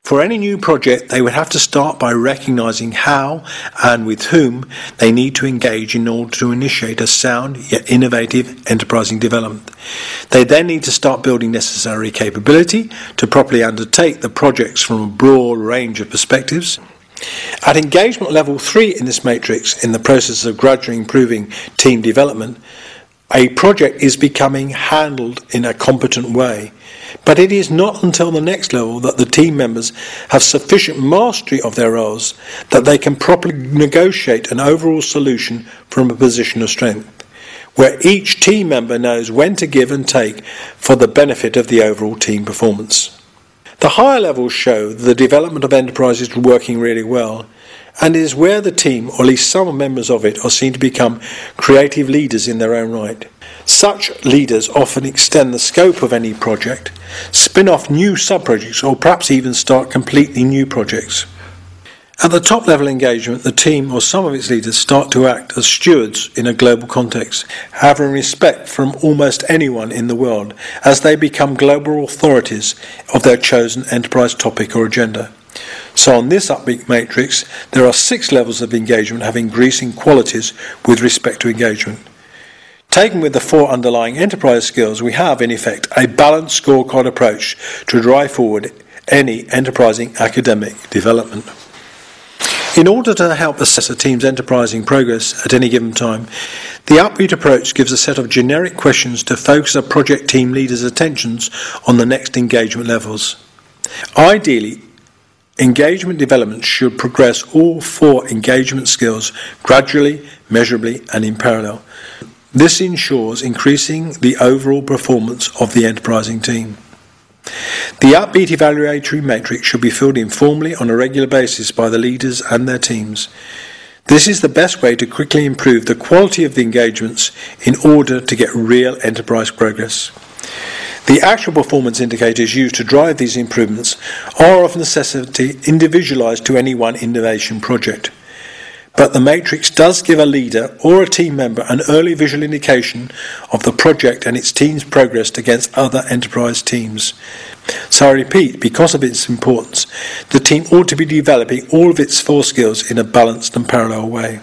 For any new project, they would have to start by recognizing how and with whom they need to engage in order to initiate a sound yet innovative enterprising development. They then need to start building necessary capability to properly undertake the projects from a broad range of perspectives. At engagement level 3 in this matrix, in the process of gradually improving team development, a project is becoming handled in a competent way. But it is not until the next level that the team members have sufficient mastery of their roles that they can properly negotiate an overall solution from a position of strength, where each team member knows when to give and take for the benefit of the overall team performance. The higher levels show the development of enterprises working really well, and is where the team, or at least some members of it, are seen to become creative leaders in their own right. Such leaders often extend the scope of any project, spin off new sub-projects, or perhaps even start completely new projects. At the top level engagement, the team or some of its leaders start to act as stewards in a global context, having respect from almost anyone in the world as they become global authorities of their chosen enterprise topic or agenda. So on this Upbeat matrix, there are 6 levels of engagement having increasing qualities with respect to engagement. Taken with the 4 underlying enterprise skills, we have, in effect, a balanced scorecard approach to drive forward any enterprising academic development. In order to help assess a team's enterprising progress at any given time, the Upbeat approach gives a set of generic questions to focus a project team leader's attentions on the next engagement levels. Ideally, engagement development should progress all 4 engagement skills gradually, measurably, and in parallel. This ensures increasing the overall performance of the enterprising team. The Upbeat evaluatory matrix should be filled informally on a regular basis by the leaders and their teams. This is the best way to quickly improve the quality of the engagements in order to get real enterprise progress. The actual performance indicators used to drive these improvements are of necessity individualized to any one innovation project. But the matrix does give a leader or a team member an early visual indication of the project and its team's progress against other enterprise teams. So I repeat, because of its importance, the team ought to be developing all of its 4 skills in a balanced and parallel way.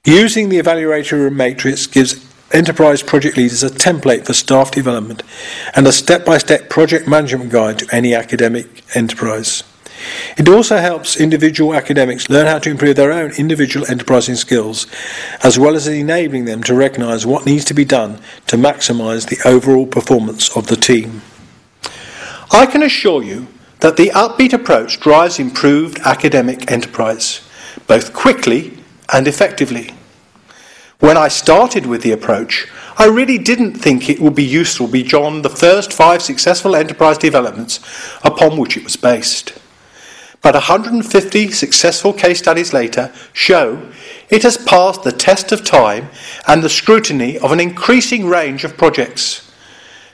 Using the evaluatory matrix gives enterprise project leaders a template for staff development and a step-by-step project management guide to any academic enterprise. It also helps individual academics learn how to improve their own individual enterprising skills, as well as enabling them to recognise what needs to be done to maximise the overall performance of the team. I can assure you that the Upbeat approach drives improved academic enterprise, both quickly and effectively. When I started with the approach, I really didn't think it would be useful beyond the first 5 successful enterprise developments upon which it was based. But 150 successful case studies later show it has passed the test of time and the scrutiny of an increasing range of projects.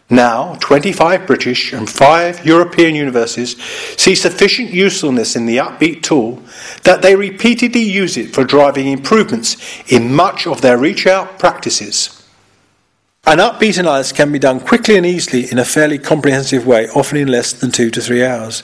Now, 25 British and 5 European universities see sufficient usefulness in the Upbeat tool that they repeatedly use it for driving improvements in much of their reach-out practices. An Upbeat analysis can be done quickly and easily in a fairly comprehensive way, often in less than 2 to 3 hours.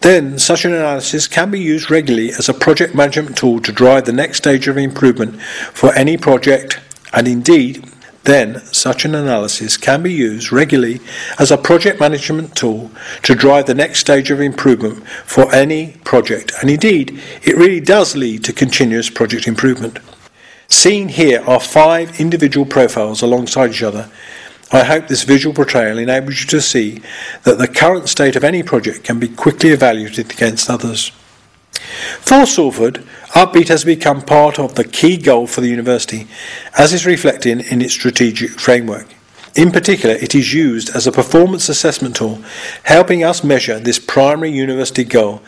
Then, such an analysis can be used regularly as a project management tool to drive the next stage of improvement for any project, and indeed, then such an analysis can be used regularly as a project management tool to drive the next stage of improvement for any project, and indeed, it really does lead to continuous project improvement. Seen here are 5 individual profiles alongside each other. I hope this visual portrayal enables you to see that the current state of any project can be quickly evaluated against others. For Salford, Upbeat has become part of the key goal for the university, as is reflected in its strategic framework. In particular, it is used as a performance assessment tool, helping us measure this primary university goal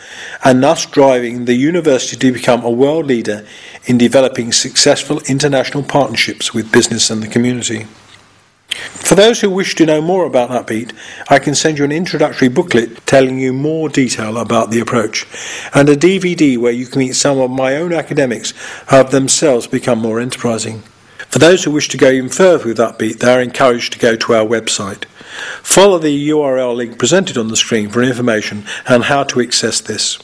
and thus driving the university to become a world leader in developing successful international partnerships with business and the community. For those who wish to know more about Upbeat, I can send you an introductory booklet telling you more detail about the approach, and a DVD where you can meet some of my own academics who have themselves become more enterprising. For those who wish to go even further with Upbeat, they are encouraged to go to our website. Follow the URL link presented on the screen for information on how to access this.